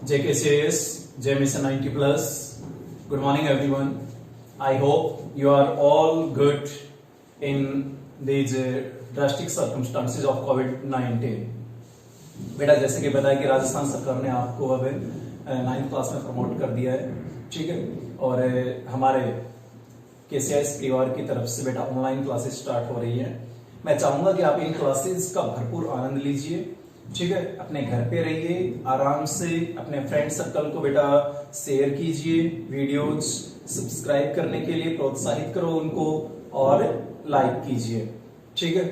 JKCS, JMSN 90 plus. Good morning, everyone. I hope you are all good in these drastic circumstances of COVID-19. बेटा जैसे कि बताया कि राजस्थान सरकार ने आपको अब 9th क्लास में प्रमोट कर दिया है, ठीक है। और हमारे केसीआईएस परिवार की तरफ से बेटा ऑनलाइन क्लासेस स्टार्ट हो रही है। मैं चाहूंगा कि आप इन क्लासेस का भरपूर आनंद लीजिए, ठीक है। अपने घर पे रहिए, आराम से अपने फ्रेंड सर्कल को बेटा शेयर कीजिए, वीडियोज सब्सक्राइब करने के लिए प्रोत्साहित करो उनको और लाइक कीजिए, ठीक है।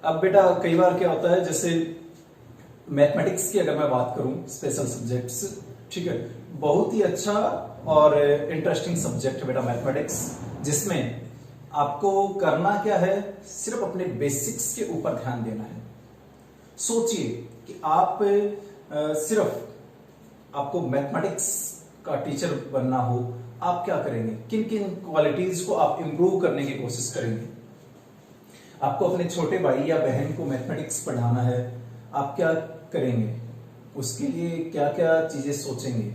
अब बेटा कई बार क्या होता है, जैसे मैथमेटिक्स की अगर मैं बात करूं, स्पेशल सब्जेक्ट्स, ठीक है, बहुत ही अच्छा और इंटरेस्टिंग सब्जेक्ट है बेटा मैथमेटिक्स, जिसमें आपको करना क्या है, सिर्फ अपने बेसिक्स के ऊपर ध्यान देना है। सोचिए कि आप सिर्फ आपको मैथमेटिक्स का टीचर बनना हो, आप क्या करेंगे, किन किन क्वालिटीज को आप इंप्रूव करने की कोशिश करेंगे। आपको अपने छोटे भाई या बहन को मैथमेटिक्स पढ़ाना है, आप क्या करेंगे, उसके लिए क्या क्या चीजें सोचेंगे,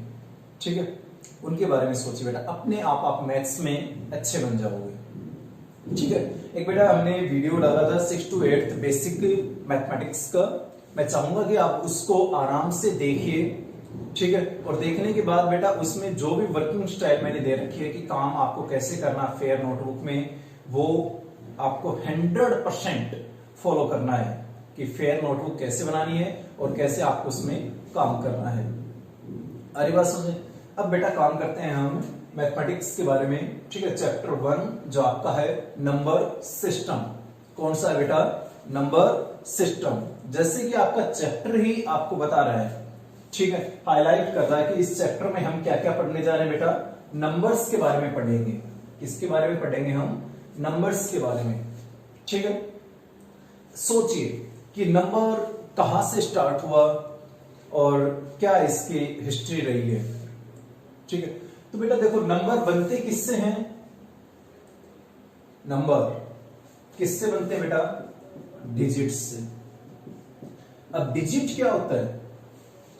ठीक है, उनके बारे में सोचिए बेटा। अपने आप मैथ्स में अच्छे बन जाओगे, ठीक है। एक बेटा हमने वीडियो डाला था 6th to 8th basic mathematics का, मैं चाहूंगा कि आप उसको आराम से देखिए, ठीक है। और देखने के बाद बेटा उसमें जो भी वर्किंग स्टाइल मैंने दे रखी है कि काम आपको कैसे करना फेयर नोटबुक में, वो आपको 100% फॉलो करना है कि फेयर नोटबुक कैसे बनानी है और कैसे आपको उसमें काम करना है। अरे बात समझे। अब बेटा काम करते हैं हम मैथमेटिक्स के बारे में, ठीक है। चैप्टर 1 जो आपका है नंबर सिस्टम। कौन सा है बेटा, नंबर सिस्टम। जैसे कि आपका चैप्टर ही आपको बता रहा है, ठीक है, हाईलाइट कर रहा है कि इस चैप्टर में हम क्या क्या पढ़ने जा रहे हैं बेटा, नंबर्स के बारे में पढ़ेंगे। किसके बारे में पढ़ेंगे हम, नंबर्स के बारे में, ठीक है। सोचिए कि नंबर कहां से स्टार्ट हुआ और क्या इसकी हिस्ट्री रही है, ठीक है। तो बेटा देखो, नंबर बनते किससे हैं, नंबर किससे बनते हैं बेटा, डिजिट से। अब डिजिट क्या होता है,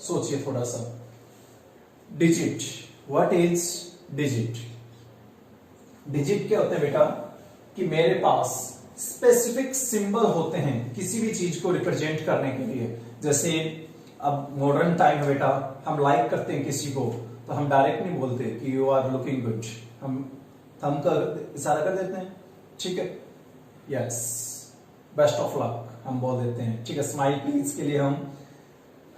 सोचिए थोड़ा सा। Digit, what is digit. Digit क्या होता है बेटा, कि मेरे पास स्पेसिफिक सिंबल होते हैं किसी भी चीज को रिप्रेजेंट करने के लिए। जैसे अब मॉडर्न टाइम में बेटा हम लाइक करते हैं किसी को, तो हम डायरेक्ट नहीं बोलते कि यू आर लुकिंग गुड, हम थंब का इशारा कर देते हैं, ठीक है, यस, बेस्ट ऑफ लक हम बोल देते हैं, ठीक है। स्माइल प्लीज के लिए हम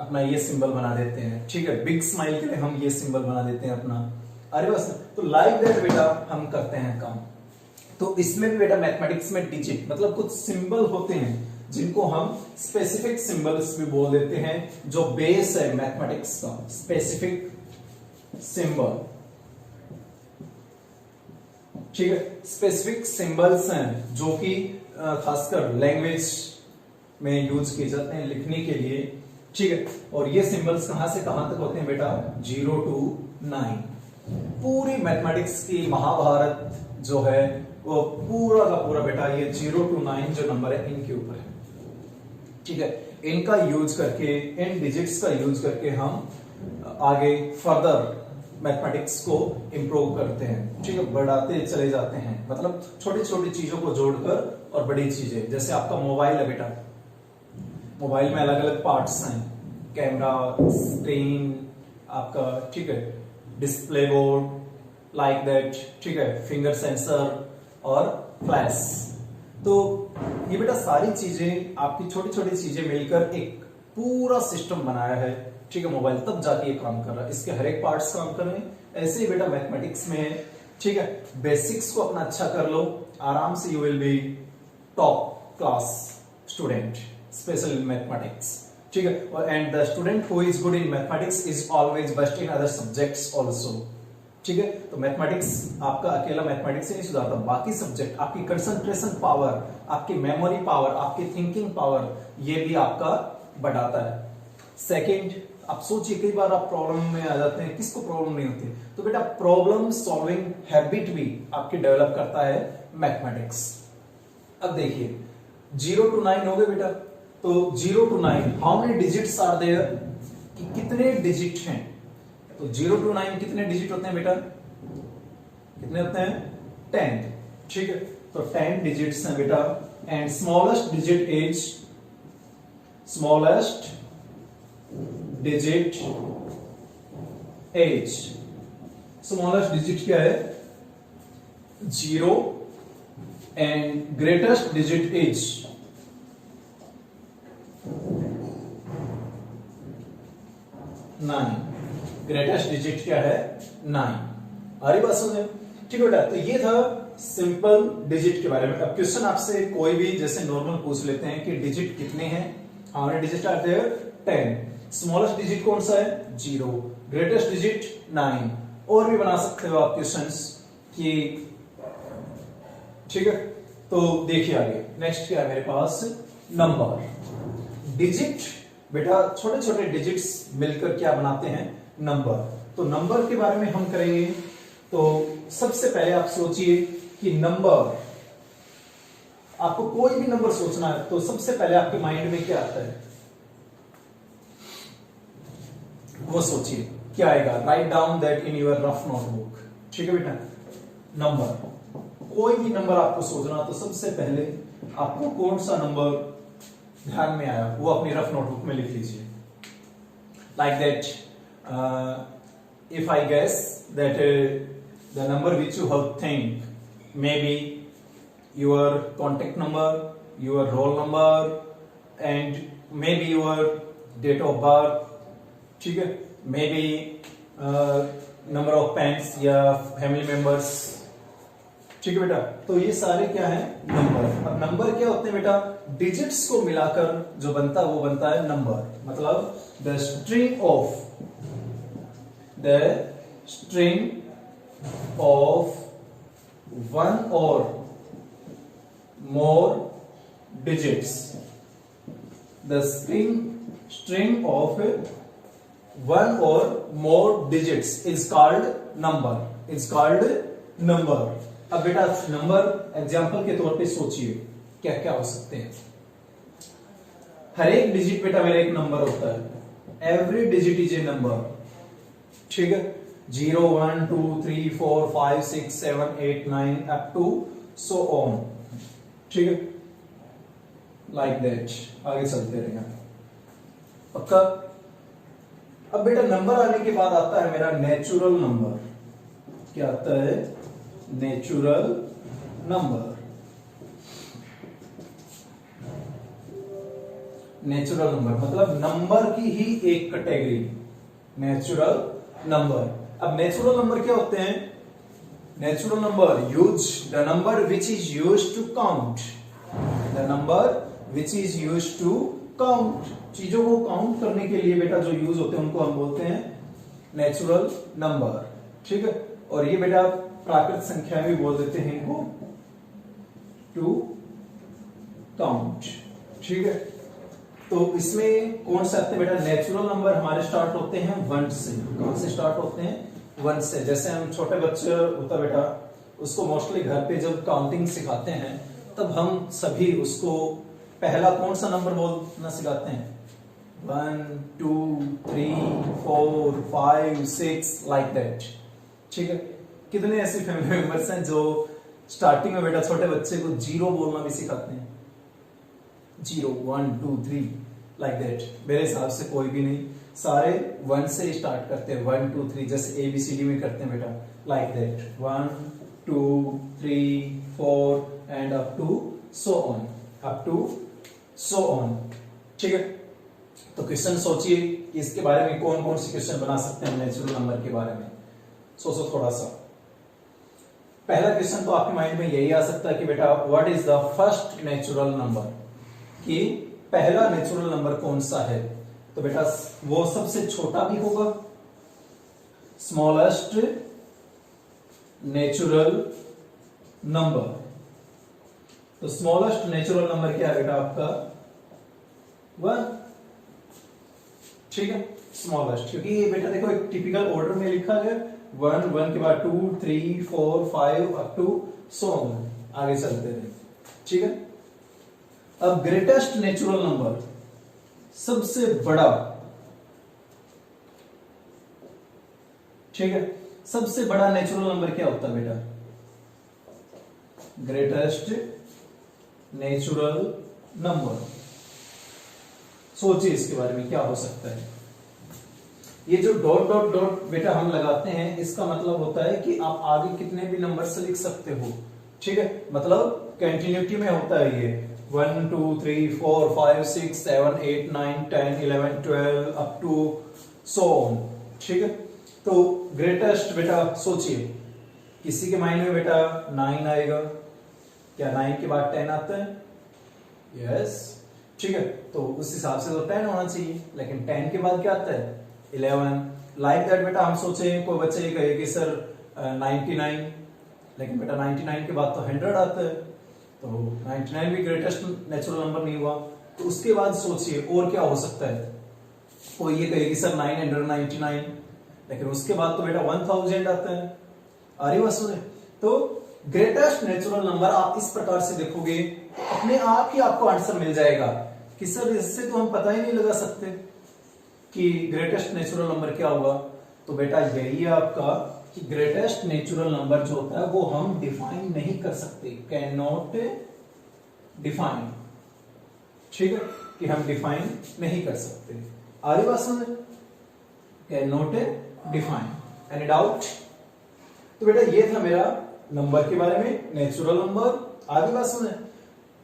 अपना ये सिंबल बना देते हैं, ठीक है। बिग स्माइल के लिए हम ये सिंबल बना देते हैं अपना। अरे बस, तो लाइक दैट बेटा हम करते हैं काम। तो इसमें भी बेटा मैथमेटिक्स में डिजिट मतलब कुछ सिंबल होते हैं जिनको हम स्पेसिफिक सिंबल्स भी बोल देते हैं, जो बेस है मैथमेटिक्स का, स्पेसिफिक सिंबल, ठीक है। स्पेसिफिक सिंबल्स हैं जो कि खासकर लैंग्वेज में यूज किए जाते हैं लिखने के लिए, ठीक है। और ये सिंबल्स कहां से कहां तक होते हैं बेटा, 0 to 9। पूरी मैथमेटिक्स की महाभारत जो है वो पूरा का पूरा बेटा ये 0 to 9 जो नंबर है इनके ऊपर है, ठीक है। इनका यूज करके, इन डिजिट्स का यूज करके हम आगे फर्दर मैथमेटिक्स को इंप्रूव करते हैं, ठीक है, बढ़ाते चले जाते हैं। मतलब छोटी छोटी चीजों को जोड़कर और बड़ी चीजें। जैसे आपका मोबाइल है बेटा, मोबाइल में अलग अलग पार्ट्स हैं, कैमरा, स्क्रीन आपका, ठीक है, डिस्प्ले बोर्ड, लाइक दैट, ठीक है, फिंगर सेंसर और फ्लैश। तो ये बेटा सारी चीजें आपकी छोटी छोटी चीजें मिलकर एक पूरा सिस्टम बनाया है, ठीक है, मोबाइल, तब जाके ये काम कर रहा है। इसके हर एक पार्ट्स काम कर रहे हैं। ऐसे ही बेटा मैथमेटिक्स में है, ठीक है। बेसिक्स को अपना अच्छा कर लो, आराम से you will be top class student, special in mathematics, ठीक है। और and the student who is good in mathematics is always best in other subjects also, ठीक है। तो मैथमेटिक्स आपका अकेला मैथमेटिक्स से नहीं सुधारता, बाकी सब्जेक्ट, आपकी कंसंट्रेशन पावर, आपकी मेमोरी पावर, आपकी थिंकिंग पावर, ये भी आपका बढ़ाता है। सेकंड, आप सोचिए कई बार आप प्रॉब्लम में आ जाते हैं, किसको प्रॉब्लम नहीं होती, तो बेटा प्रॉब्लम सॉल्विंग हैबिट भी आपकी डेवलप करता है मैथमेटिक्स। अब देखिए 0 to 9 हो गए बेटा, तो 0 to 9 how many digits are there, कि कितने डिजिट हैं, तो 0 to 9 कितने डिजिट होते हैं बेटा? कितने होते हैं? 10। ठीक है, तो 10 डिजिट्स हैं बेटा। And smallest digit is, smallest digit as, smallest digit क्या है? 0 and greatest digit is 9। Greatest digit क्या है? 9। आ रही बात समझ? ठीक है बेटा, तो ये था सिंपल डिजिट के बारे में। अब क्वेश्चन आपसे कोई भी जैसे नॉर्मल पूछ लेते हैं कि डिजिट कितने हैं, how many digit are there? 10। Smallest digit कौन सा है? 0। Greatest digit 9। और भी बना सकते हो आप क्वेश्चंस कि, ठीक है। तो देखिए आगे नेक्स्ट क्या है मेरे पास? नंबर। डिजिट बेटा, छोटे छोटे डिजिट्स मिलकर क्या बनाते हैं? नंबर। तो नंबर के बारे में हम करेंगे। तो सबसे पहले आप सोचिए कि नंबर, आपको कोई भी नंबर सोचना है तो सबसे पहले आपके माइंड में क्या आता है वो सोचिए, क्या आएगा? Write down that in your rough notebook. ठीक है बेटा, नंबर, कोई भी नंबर आपको सोचना तो सबसे पहले आपको कौन सा नंबर ध्यान में आया वो अपनी रफ नोटबुक में लिख लीजिए। Like that if I guess that the number which you have think, maybe your contact number, your roll number, and maybe your date of birth, ठीक है, maybe number of parents या family members, ठीक है बेटा। तो ये सारे क्या है? नंबर। अब नंबर क्या होते हैं बेटा? डिजिट्स को मिलाकर जो बनता है वो बनता है नंबर। मतलब the string of one or more digits, the string of one or more digits is called number। अब बेटा नंबर एग्जाम्पल के तौर पे सोचिए क्या क्या हो सकते हैं। हर एक डिजिट बेटा मेरा एक नंबर होता है। Every digit is a number. ठीक है, 0 1 2 3 4 5 6 7 8 9 अप टू सो ऑन। ठीक है, लाइक दैट आगे चलते रहेंगे पक्का। अब बेटा नंबर आने के बाद आता है मेरा नेचुरल नंबर। क्या आता है? Natural number. नेचुरल नंबर मतलब नंबर की ही एक कैटेगरी, नेचुरल नंबर। अब नेचुरल नंबर क्या होते हैं? Natural number use the number which is use to count, the number which is use to count. चीजों को काउंट करने के लिए बेटा जो यूज होते हैं उनको हम बोलते हैं नेचुरल नंबर। ठीक है, और ये बेटा प्राकृत संख्या भी बोल देते हैं इनको, टू काउंट। ठीक है, तो इसमें कौन से आते हैं बेटा? नेचुरल नंबर हमारे स्टार्ट होते हैं 1 से। कौन से स्टार्ट होते हैं? 1 से। जैसे हम छोटे बच्चे होता बेटा, उसको मोस्टली घर पे जब काउंटिंग सिखाते हैं तब हम सभी उसको पहला कौन सा नंबर बोलना सिखाते हैं? 1 2 3 4 5 6 लाइक दैट। ठीक है, कितने ऐसे फैमिली मेंबर्स हैं जो स्टार्टिंग में बेटा छोटे बच्चे को 0 बोलना भी सिखाते हैं? 0 1 2 3 लाइक दैट। मेरे हिसाब से कोई भी नहीं, सारे 1 से स्टार्ट करते हैं। 1 2 3 जैसे ABCD में करते हैं बेटा, like that 1 2 3 4 and up to so on, up to so on. ठीक है, तो क्वेश्चन सोचिए कि इसके बारे में कौन कौन से क्वेश्चन बना सकते हैं नेचुरल नंबर के बारे में। सोचो थोड़ा सा। पहला क्वेश्चन तो आपके माइंड में यही आ सकता है कि बेटा what is the first natural number, कि पहला नेचुरल नंबर कौन सा है? तो बेटा वो सबसे छोटा भी होगा, स्मॉलेस्ट नेचुरल नंबर। तो स्मॉलेस्ट नेचुरल नंबर क्या है बेटा आपका? 1। ठीक है, स्मॉलेस्ट, क्योंकि ये बेटा देखो एक टिपिकल ऑर्डर में लिखा है 1 1 के बाद 2 3 4 5 अप टू सो ऑन, आगे चलते रहे। ठीक है, अब ग्रेटेस्ट नेचुरल नंबर, सबसे बड़ा ठीक है। सबसे बड़ा नेचुरल नंबर क्या होता है बेटा? Greatest natural number. सोचिए इसके बारे में क्या हो सकता है। ये जो डॉट डॉट डॉट बेटा हम लगाते हैं, इसका मतलब होता है कि आप आगे कितने भी नंबर से लिख सकते हो। ठीक है, मतलब कंटिन्यूटी में होता है ये 1 2 3 4 5 6 7 8 9 10 11 12 अप टू सो ऑन। ठीक है, तो ग्रेटेस्ट बेटा सोचिए, किसी के माइंड में बेटा 9 आएगा क्या? 9 के बाद 10 आता है? यस। ठीक है, तो उस हिसाब से तो 10 होना चाहिए, लेकिन 10 के बाद क्या आता है? 11। लाइक दैट बेटा हम सोचे कोई बच्चे ये कहे कि सर 99, लेकिन बेटा 99 के बाद तो 100 आता है, तो 99 भी ग्रेटेस्ट नेचुरल नंबर नहीं हुआ। तो उसके बाद सोचिए और क्या हो सकता है। कोई ये कहे कि सर 999, लेकिन उसके बाद तो बेटा 1000 आता है। आ रही बात सुने? तो ग्रेटेस्ट नेचुरल नंबर आप इस प्रकार से देखोगे, अपने आप ही आपको आंसर मिल जाएगा कि सर इससे तो हम पता ही नहीं लगा सकते कि ग्रेटेस्ट नेचुरल नंबर क्या होगा। तो बेटा यही है आपका कि ग्रेटेस्ट नेचुरल नंबर जो होता है वो हम डिफाइन नहीं कर सकते, कैन नॉट डिफाइन। ठीक है, कि हम डिफाइन नहीं कर सकते। आगे बात समझ? Can not define. Any doubt? तो बेटा ये था मेरा नंबर के बारे में, नेचुरल नंबर। आगे बात सुने,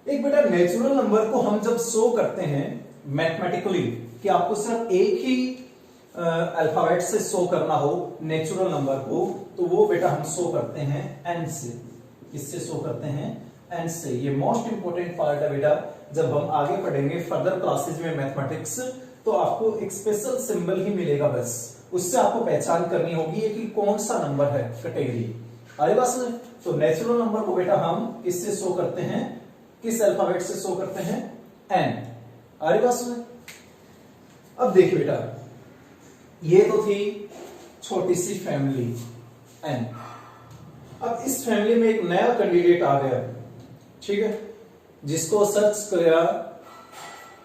एक बेटा नेचुरल नंबर को हम जब शो करते हैं मैथमेटिकली, कि आपको सिर्फ एक ही अल्फाबेट से शो करना हो नेचुरल नंबर को, तो वो बेटा हम शो करते हैं एन से। किससे शो करते हैं? एन से। ये मोस्ट इंपोर्टेंट पार्ट है बेटा, जब हम आगे पढ़ेंगे फर्दर क्लासेज में मैथमेटिक्स, तो आपको एक स्पेशल सिंबल ही मिलेगा, बस उससे आपको पहचान करनी होगी कि कौन सा नंबर है, कैटेगरी। आगे बात सुने, तो नेचुरल नंबर को बेटा हम किससे शो करते हैं? किस अल्फाबेट से शो करते हैं? एन। आगे बात सुने, अब देखिए बेटा, ये तो थी छोटी सी फैमिली एन। अब इस फैमिली में एक नया कैंडिडेट आ गया, ठीक है, जिसको सर्च किया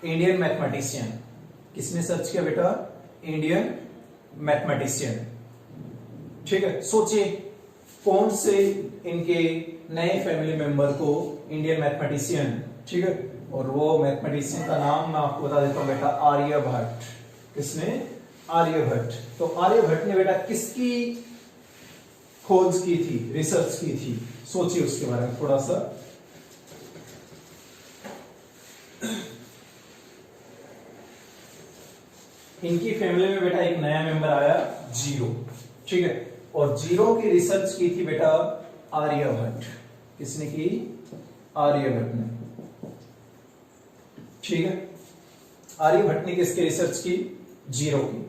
इंडियन मैथमेटिशियन। किसने सर्च किया बेटा? Indian mathematician. ठीक है, सोचिए कौन से इनके नए फैमिली मेंबर को इंडियन मैथमेटिशियन। ठीक है, और वो मैथमेटिशियन का नाम मैं आपको बता देता हूं बेटा, आर्यभट्ट। किसने? आर्यभट्ट। तो आर्यभट्ट ने बेटा किसकी खोज की थी, रिसर्च की थी? सोचिए उसके बारे में थोड़ा सा। इनकी फैमिली में बेटा एक नया मेंबर आया, जीरो। ठीक है, और जीरो की रिसर्च की थी बेटा आर्यभट्ट। किसने की? आर्यभट्ट ने। ठीक है, आर्यभट्ट ने किसकी रिसर्च की? जीरो की।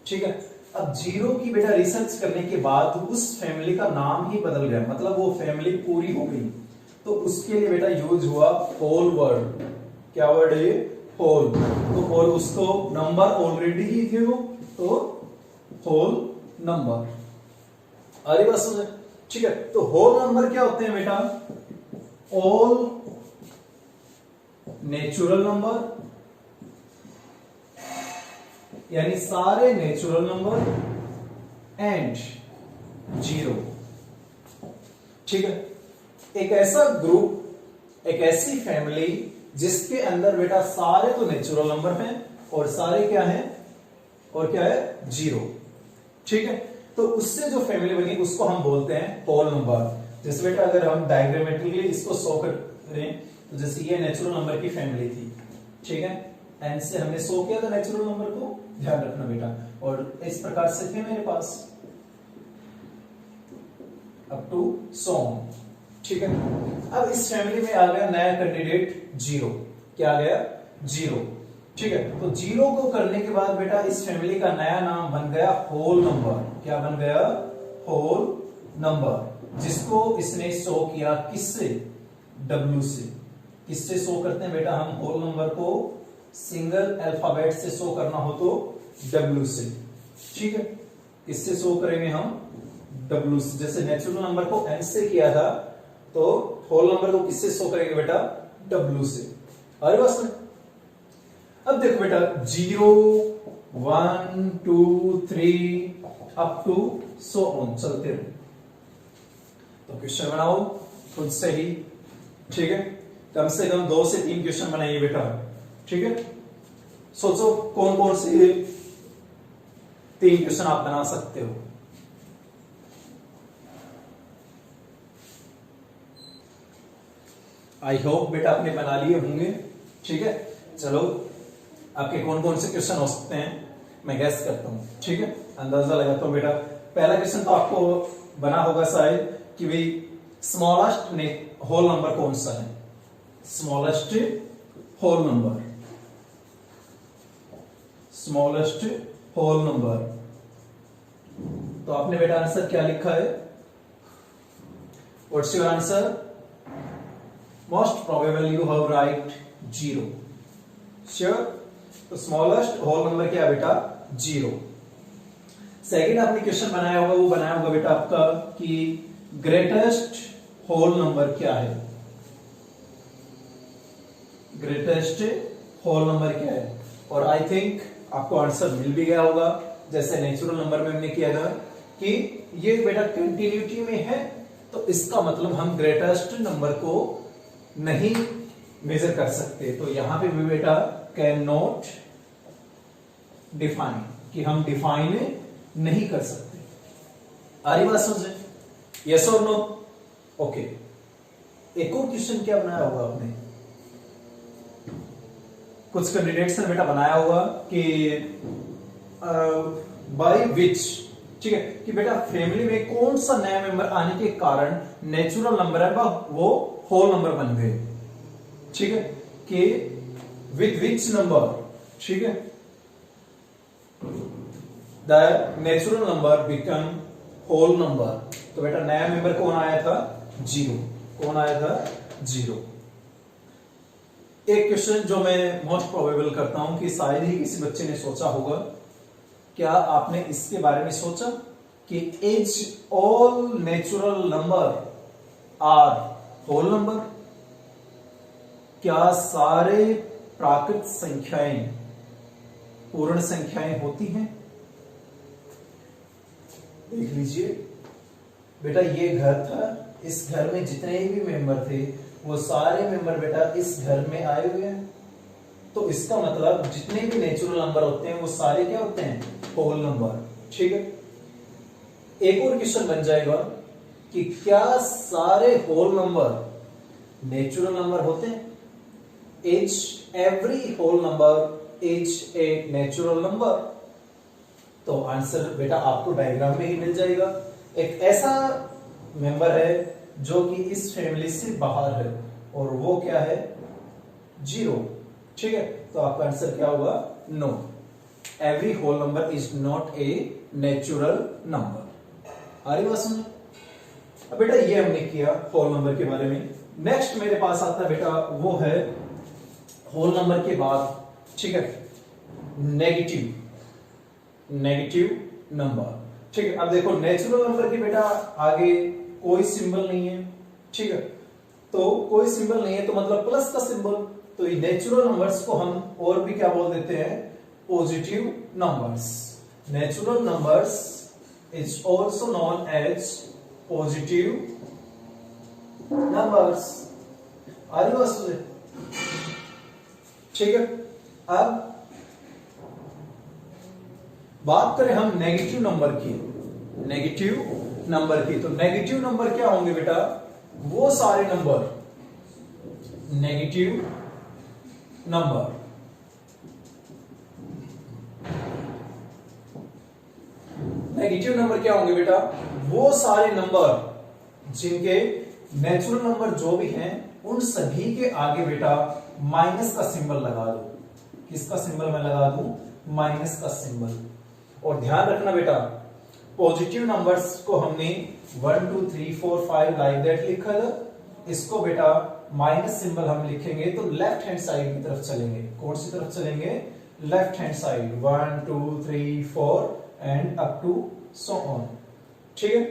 ठीक है, अब जीरो की बेटा रिसर्च करने के बाद उस फैमिली का नाम ही बदल गया, मतलब वो फैमिली पूरी हो गई। तो उसके लिए बेटा यूज हुआ होल वर्ड। क्या वर्ड है ये? होल। तो और उसको नंबर ऑलरेडी ही थे वो, तो होल नंबर। अरे बस समझे? ठीक है, तो होल नंबर क्या होते हैं बेटा? ऑल नेचुरल नंबर, यानी सारे नेचुरल नंबर एंड जीरो। ठीक है, एक ऐसा ग्रुप, एक ऐसी फैमिली जिसके अंदर बेटा सारे तो नेचुरल नंबर हैं और सारे क्या हैं? और क्या है? जीरो। ठीक है, तो उससे जो फैमिली बनी उसको हम बोलते हैं होल नंबर। जैसे बेटा अगर हम डायग्रामेटिकली इसको शो करें, तो जैसे ये नेचुरल नंबर की फैमिली थी, ठीक है, एन से हमने शो किया था नेचुरल नंबर को, ध्यान रखना बेटा, और इस प्रकार से थे मेरे पास अप टू सो ऑन। ठीक है, अब इस फैमिली में आ गया नया कैंडिडेट जीरो। क्या आ गया? जीरो। ठीक है, तो जीरो को करने के बाद बेटा इस फैमिली का नया नाम बन गया होल नंबर। क्या बन गया? होल नंबर, जिसको इसने शो किया किससे? डब्ल्यू से। किससे शो करते हैं बेटा हम होल नंबर को? सिंगल अल्फाबेट से शो करना हो तो डब्ल्यू से। ठीक है, इससे शो करेंगे हम डब्ल्यू से। जैसे नेचुरल नंबर को एन से किया था, तो होल नंबर को किससे शो करेंगे बेटा? डब्ल्यू से। अरे बस में अब देखो बेटा 0 1 2 3 अप टू सो ऑन, चलते रहे। तो क्वेश्चन बनाओ खुद से ही, ठीक है, कम से कम 2 से 3 क्वेश्चन बनाइए बेटा, ठीक है। सोचो कौन कौन से 3 क्वेश्चन आप बना सकते हो। आई होप बेटा आपने बना लिए होंगे, ठीक है। चलो आपके कौन कौन से क्वेश्चन हो सकते हैं मैं गैस करता हूं, ठीक है, अंदाजा लगाता हूं बेटा। पहला क्वेश्चन तो आपको बना होगा शायद कि भाई स्मॉलेस्ट होल नंबर कौन सा है, smallest whole number, smallest whole number. तो आपने बेटा आंसर क्या लिखा है, what's your answer? Most probable you have write 0, sure. तो स्मॉलेस्ट होल नंबर क्या है बेटा? 0। सेकंड आपने क्वेश्चन बनाया होगा, वो बनाया होगा बेटा आपका कि ग्रेटेस्ट होल नंबर क्या है, ग्रेटेस्ट होल नंबर क्या है। और आई थिंक आपको आंसर मिल भी गया होगा, जैसे नेचुरल नंबर में हमने किया था कि ये बेटा कंटिन्यूटी में है, तो इसका मतलब हम ग्रेटेस्ट नंबर को नहीं मेजर कर सकते। तो यहां पे भी बेटा कैन नॉट डिफाइन, कि हम डिफाइन नहीं कर सकते। आ रही बात समझे? यस और नो? ओके। एक और क्वेश्चन क्या बनाया होगा आपने, कुछ कैंडिडेट्स ने बेटा बनाया होगा कि बाय विच, ठीक है, कि बेटा फैमिली में कौन सा नया मेंबर आने के कारण नेचुरल नंबर है वो होल नंबर बन गए, ठीक है, कि विथ विच नंबर, ठीक है, the natural number become whole number. तो बेटा नया मेंबर कौन आया था? 0। कौन आया था? 0। एक क्वेश्चन जो मैं मोस्ट प्रोबेबल करता हूं कि शायद ही किसी बच्चे ने सोचा होगा, क्या आपने इसके बारे में सोचा कि is all natural number are whole number? क्या सारे प्राकृत संख्याएं पूर्ण संख्याएं होती हैं? देख लीजिए बेटा, ये घर था, इस घर में जितने भी मेंबर थे वो सारे मेंबर बेटा इस घर में आए हुए हैं, तो इसका मतलब जितने भी नेचुरल नंबर होते हैं वो सारे क्या होते हैं? होल नंबर, ठीक है। एक और क्वेश्चन बन जाएगा कि क्या सारे होल नंबर नेचुरल नंबर होते हैं? Is every whole number is a natural number? तो आंसर बेटा आपको डायग्राम में ही मिल जाएगा। एक ऐसा मेंबर है जो कि इस फैमिली से बाहर है, और वो क्या है? 0, ठीक है। तो आपका आंसर क्या होगा? No, every whole number is not a natural number. आ रही बात समझ? अब बेटा ये हमने किया होल नंबर के बारे में। नेक्स्ट मेरे पास आता है बेटा, वो है होल नंबर के बाद, ठीक है, नेगेटिव, नेगेटिव नंबर, ठीक है। अब देखो नेचुरल नंबर के बेटा आगे कोई सिंबल नहीं है, ठीक है, तो कोई सिंबल नहीं है तो मतलब प्लस का सिंबल, तो ये नेचुरल नंबर्स को हम और भी क्या बोल देते हैं? Positive numbers. Natural numbers is also known as positive numbers. आ रही बात समझे? ठीक है। अब बात करें हम नेगेटिव नंबर की, नेगेटिव नंबर की, तो नेगेटिव नंबर क्या होंगे बेटा? वो सारे नंबर, नेगेटिव नंबर, नेगेटिव नंबर क्या होंगे बेटा? वो सारे नंबर जिनके नेचुरल नंबर जो भी हैं उन सभी के आगे बेटा माइनस का सिंबल लगा दो। किसका सिंबल मैं लगा दूं? माइनस का सिंबल। और ध्यान रखना बेटा, पॉजिटिव नंबर्स को हमने 1 2 3 4 5 लाइक दैट लिखा था, इसको बेटा माइनस सिंबल हम लिखेंगे तो लेफ्ट हैंड साइड की तरफ चलेंगे। कौन सी तरफ चलेंगे? Left hand side, 1 2 3 4 and up to so on, ठीक है।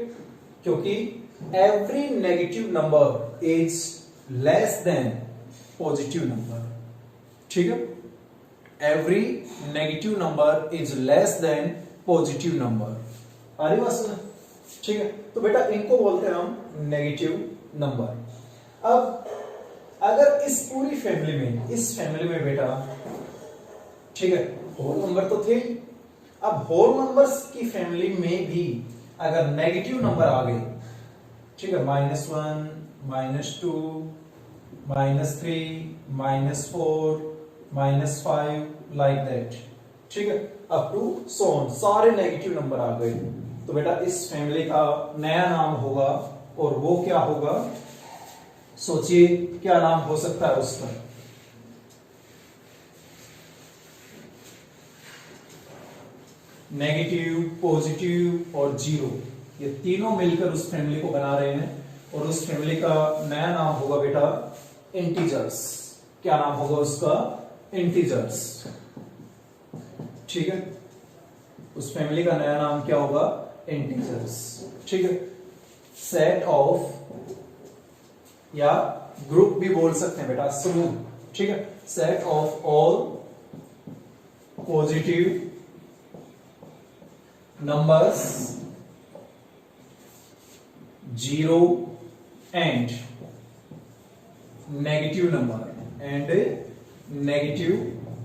क्योंकि every negative number is less than positive number, ठीक है। Every negative number is less than positive number. आ रही बात समझ? ठीक है, तो बेटा इनको बोलते हैं हम नेगेटिव नंबर। अब अगर इस पूरी फैमिली में, इस फैमिली में बेटा, ठीक है, होल नंबर तो थे ही, अब होल नंबर्स की फैमिली में भी अगर नेगेटिव नंबर आ गए, ठीक है, -1, -2, -3, -4, -5 लाइक दैट, ठीक है, अप टू सो ऑन, सारे नेगेटिव नंबर आ गए, तो बेटा इस फैमिली का नया नाम होगा, और वो क्या होगा, सोचिए क्या नाम हो सकता है उसका। नेगेटिव, पॉजिटिव और जीरो, ये तीनों मिलकर उस फैमिली को बना रहे हैं, और उस फैमिली का नया नाम होगा बेटा इंटीजर्स। क्या नाम होगा उसका? इंटीजर्स। ठीक है, उस फैमिली का नया नाम क्या होगा? इंटीजर्स। ठीक है, सेट ऑफ, या ग्रुप भी बोल सकते हैं बेटा, समूह। ठीक है, set of all positive numbers 0 and negative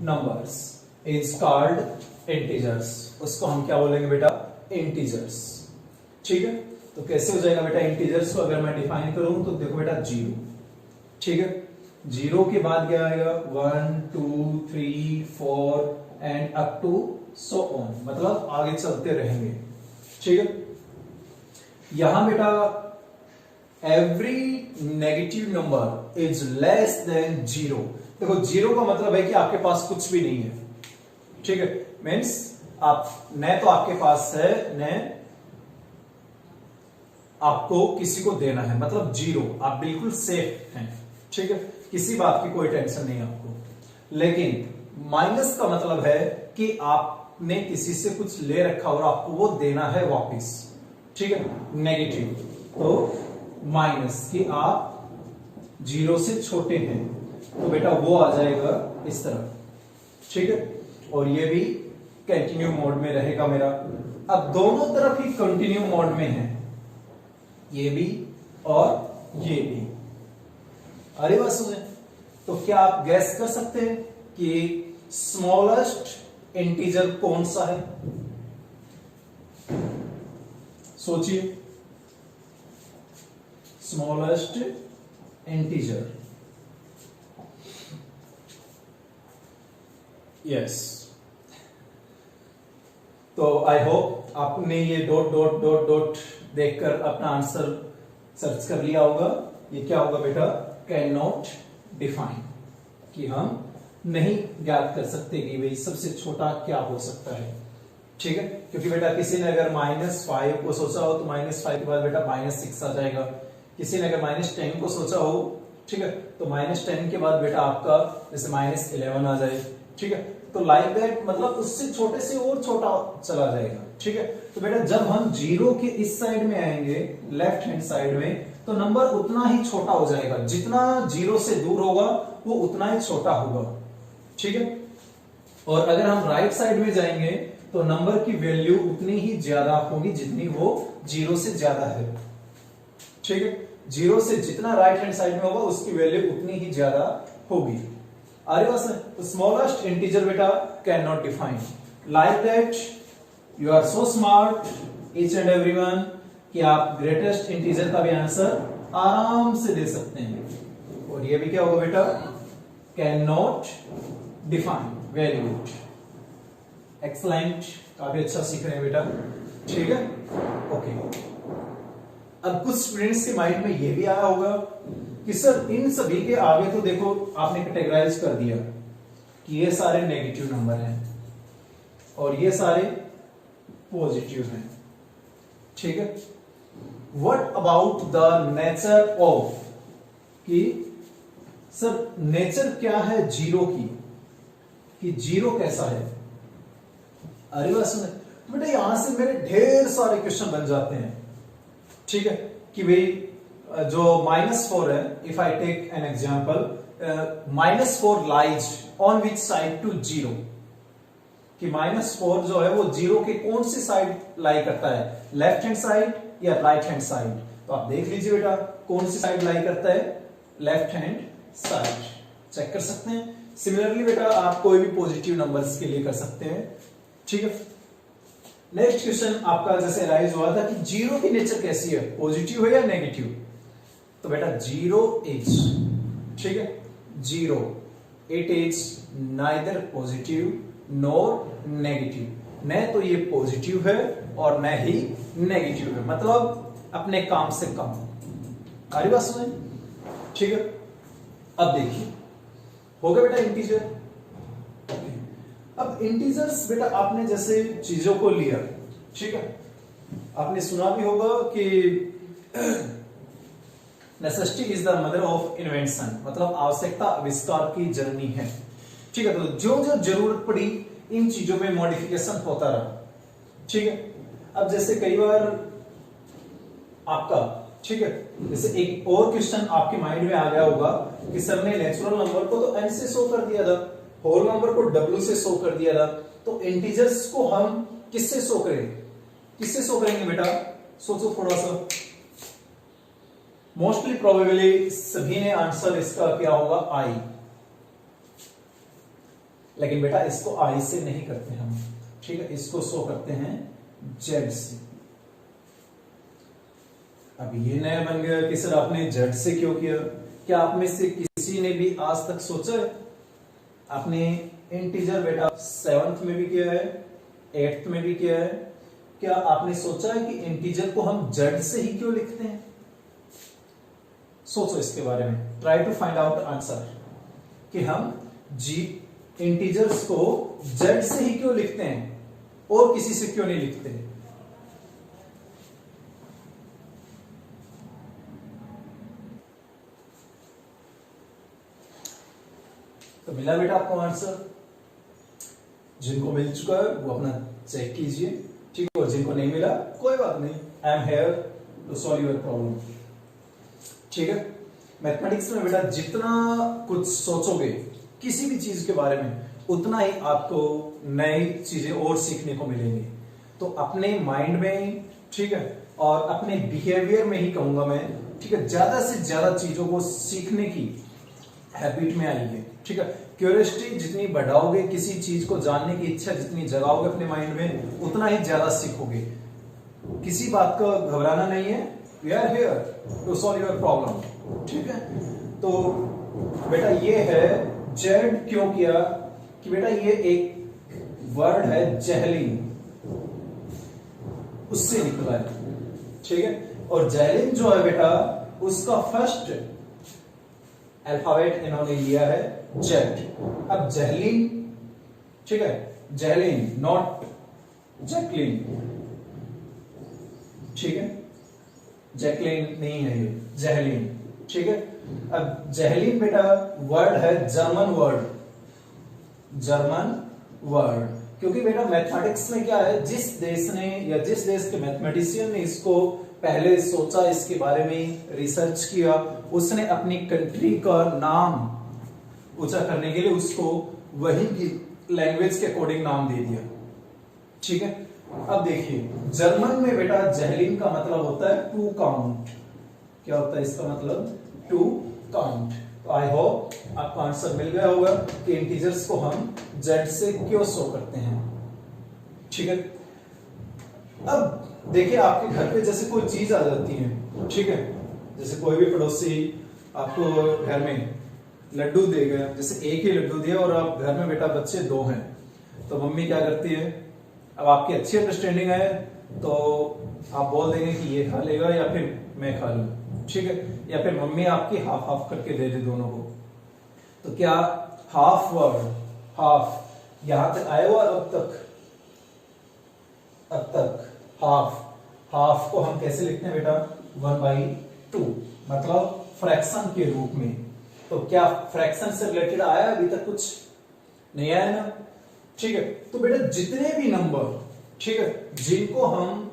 numbers is called integers। उसको हम क्या बोलेंगे बेटा? integers। ठीक है, तो कैसे हो जाएगा बेटा integers को अगर मैं डिफाइन करूं तो देखो बेटा 0, ठीक है, 0 के बाद क्या आएगा? 1 2 3 4 and up to so on, मतलब आगे चलते रहेंगे। ठीक है, यहां बेटा every negative number is less than 0। देखो 0 का मतलब है कि आपके पास कुछ भी नहीं है। ठीक है, मीन्स आप न तो आपके पास है, न आपको किसी को देना है, मतलब 0, आप बिल्कुल सेफ हैं। ठीक है, किसी बात की कोई टेंशन नहीं आपको। लेकिन माइनस का मतलब है कि आपने किसी से कुछ ले रखा और आपको वो देना है वापस। ठीक है, नेगेटिव तो माइनस, कि आप 0 से छोटे हैं, तो बेटा वो आ जाएगा इस तरफ। ठीक है, और ये भी कंटिन्यू मोड में रहेगा मेरा। अब दोनों तरफ ही कंटिन्यू मोड में है, ये भी और ये भी। अरे बस सुने, तो क्या आप गैस कर सकते हैं कि स्मॉलेस्ट इंटीजर कौन सा है? सोचिए, स्मॉलेस्ट इंटीजर। यस, तो आई होप आपने ये डॉट डॉट डॉट डॉट देखकर अपना आंसर सर्च कर लिया होगा। ये क्या होगा बेटा? कैन नॉट डिफाइन, कि हम नहीं ज्ञात कर सकते कि भाई सबसे छोटा क्या हो सकता है। ठीक है, क्योंकि बेटा किसी ने अगर -5 को सोचा हो तो -5 के बाद बेटा -6 आ जाएगा। किसी ने अगर -10 को सोचा हो, ठीक है, तो -10 के बाद बेटा आपका जैसे -11 आ जाए। ठीक है, तो लाइक दैट, मतलब उससे छोटे से और छोटा चला जाएगा। ठीक है, तो बेटा जब हम 0 के इस साइड में आएंगे, लेफ्ट हैंड साइड में, तो नंबर उतना ही छोटा हो जाएगा। जितना 0 से दूर होगा वो उतना ही छोटा होगा। ठीक है, और अगर हम राइट साइड में जाएंगे तो नंबर की वैल्यू उतनी ही ज्यादा होगी जितनी वो 0 से ज्यादा है। ठीक है, 0 से जितना राइट हैंड साइड में होगा उसकी वैल्यू उतनी ही ज्यादा होगी। आगे बस, स्मॉलेस्ट इंटीजर बेटा can not define. Like that you are so smart each and everyone, कि आप ग्रेटेस्ट इंटीजर का भी आंसर आराम से दे सकते हैं। और ये भी क्या होगा बेटा? Can not define. Very good, excellent, काफी अच्छा सीख रहे हैं बेटा। ठीक है, ओके। अब कुछ स्टूडेंट्स के माइंड में ये भी आया होगा कि सर इन सभी के आगे तो देखो आपने कैटेगराइज कर दिया कि ये सारे नेगेटिव नंबर हैं और ये सारे पॉजिटिव हैं। ठीक है, what about the nature of, कि सर नेचर क्या है 0 की, कि 0 कैसा है? अरे बस सुने, तो बेटा यहां से मेरे ढेर सारे क्वेश्चन बन जाते हैं। ठीक है, कि भाई जो -4 है, if I take an example, -4 lies on which side to 0, कि -4 जो है वो जीरो के कौन सी साइड लाई करता है, लेफ्ट हैंड साइड या राइट हैंड साइड। तो आप देख लीजिए बेटा कौन सी साइड लाई करता है, लेफ्ट हैंड साइड, चेक कर सकते हैं। सिमिलरली बेटा आप कोई भी पॉजिटिव नंबर्स के लिए कर सकते हैं, ठीक है। नेक्स्ट क्वेश्चन आपका जैसे राइज हुआ था कि जीरो की नेचर कैसी है, पॉजिटिव है या नेगेटिव। तो बेटा जीरो इज, ठीक है, zero it is neither positive nor negative, न तो ये पॉजिटिव है और न ही नेगेटिव है, मतलब अपने काम से कम। आ रही बात समझ, ठीक है। अब देखिए हो गया बेटा इंटीजर। अब इंटीजर्स बेटा आपने जैसे चीजों को लिया, ठीक है, आपने सुना भी होगा कि necessity is the mother of invention, मतलब आवश्यकता आविष्कार की जननी है, ठीक है। तो जो जो जरूरत पड़ी इन चीजों में मॉडिफिकेशन होता रहा, ठीक है। अब जैसे कई बार आपका, ठीक है, जैसे एक और क्वेश्चन आपके माइंड में आ गया होगा कि सर ने नेचुरल नंबर को तो n से शो कर दिया था, होल नंबर को w से शो कर दिया था, तो इंटीजर्स को हम किससे शो करें, किससे शो करेंगे बेटा, सोचो थोड़ा सा। मोस्टली प्रोबेबली सभी ने आंसर इसका क्या होगा, i, लेकिन बेटा इसको i से नहीं करते हम, ठीक है, इसको शो करते हैं z से। अब ये नया बन गया कि सर आपने z से क्यों किया। क्या आप में से किसी ने भी आज तक सोचा है, आपने इंटीजर बेटा 7th में भी किया है, 8th में भी किया है, क्या आपने सोचा है कि इंटीजर को हम z से ही क्यों लिखते हैं। सोचो इसके बारे में, try to find out answer कि हम इंटीजर्स को z से ही क्यों लिखते हैं और किसी से क्यों नहीं लिखते। तो मिला बेटा आपको आंसर, जिनको मिल चुका है वो अपना चेक कीजिए, ठीक है, और जिनको नहीं मिला कोई बात नहीं, I am here to solve your problem, ठीक है। मैथमेटिक्स में बेटा जितना कुछ सोचोगे किसी भी चीज के बारे में, उतना ही आपको नई चीजें और सीखने को मिलेंगी। तो अपने माइंड में, ठीक है, और अपने बिहेवियर में ही कहूंगा मैं, ठीक है, ज्यादा से ज्यादा चीजों को सीखने की हैबिट में आइए, ठीक है। क्यूरियोसिटी जितनी बढ़ाओगे, किसी चीज को जानने की इच्छा जितनी जगाओगे अपने माइंड में, उतना ही ज्यादा सीखोगे। किसी बात का घबराना नहीं है, we are here to solve your problem, ठीक है। तो बेटा ये है जेड क्यों किया कि बेटा ये एक वर्ड है जहलीन, उससे निकला है, ठीक है। और जहलीन जो है बेटा उसका फर्स्ट अल्फाबेट इन्होंने लिया है जेड। अब जहलीन, ठीक है, जहलीन नॉट जैकलीन, ठीक है, जैकलीन नहीं है ये, जहलीन, ठीक है। अब जहलीन बेटा वर्ड है जर्मन वर्ड, जर्मन वर्ड, क्योंकि बेटा मैथमेटिक्स में क्या है, जिस देश ने या जिस देश के मैथमेटिशियन ने इसको पहले सोचा, इसके बारे में रिसर्च किया, उसने अपनी कंट्री का नाम ऊंचा करने के लिए उसको वही की लैंग्वेज के अकॉर्डिंग नाम दे दिया, ठीक है। अब देखिए जर्मन में बेटा जहलीन का मतलब होता है टू काउंट। क्या होता है इसका मतलब, टू काउंट। तो आई होप आपको आंसर मिल गया होगा कि इंटीजर्स को हम जेड से क्यों शो करते हैं, ठीक है। अब देखिए आपके घर पे जैसे कोई चीज आ जाती है, ठीक है, जैसे कोई भी पड़ोसी आपको घर में लड्डू देगा, जैसे एक ही लड्डू दिया और आप घर में बेटा बच्चे 2 हैं, तो मम्मी क्या करती है, अब आपकी अच्छी अंडरस्टैंडिंग है तो आप बोल देंगे कि ये खा लेगा या फिर मैं खा लूं, ठीक है, या फिर मम्मी आपकी हाफ हाफ करके दे दे दोनों को। तो क्या हाफ वर्ड, हाफ यहां तक आया हुआ, अब तक हाफ, हाफ को हम कैसे लिखते हैं बेटा, 1/2, मतलब फ्रैक्शन के रूप में। तो क्या फ्रैक्शन से रिलेटेड आया अभी तक कुछ नहीं आया ना, ठीक है। तो बेटा जितने भी नंबर, ठीक है, जिनको हम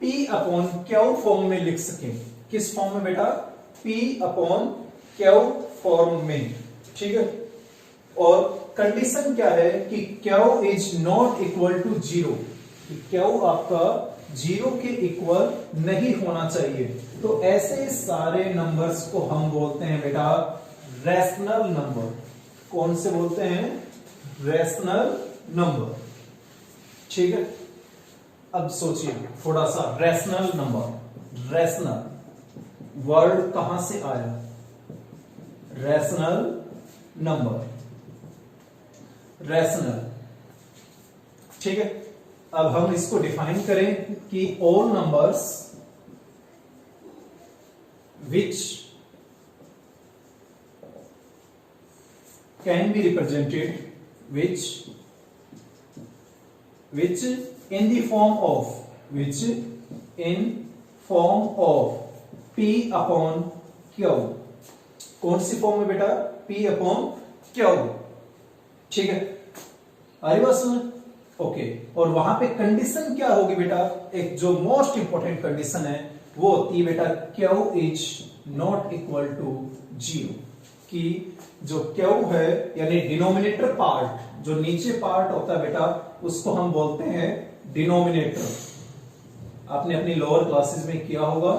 P/Q फॉर्म में लिख सकें, किस फॉर्म में बेटा, P/Q फॉर्म में, ठीक है, और कंडीशन क्या है कि Q is not equal to zero, Q आपका जीरो के इक्वल नहीं होना चाहिए। तो ऐसे सारे नंबर्स को हम बोलते हैं बेटा रैशनल नंबर। कौन से बोलते हैं? Rational number. ठीक है, अब सोचिए थोड़ा सा, रैशनल नंबर, रैशनल वर्ड कहां से आया? Rational number, rational. ठीक है, अब हम इसको डिफाइन करें कि all numbers which can be represented which in the form of P upon Q। कौन सी फॉर्म में बेटा? P upon Q। ठीक है, आ रही बात समझ? ओके, और वहां पे कंडीशन क्या होगी बेटा? एक जो मोस्ट इंपॉर्टेंट कंडीशन है वो होती है बेटा Q is not equal to zero, कि जो Q है यानी डिनोमिनेटर पार्ट, जो नीचे पार्ट होता है बेटा, उसको हम बोलते हैं डिनोमिनेटर। आपने अपनी लोअर क्लासेस में किया होगा,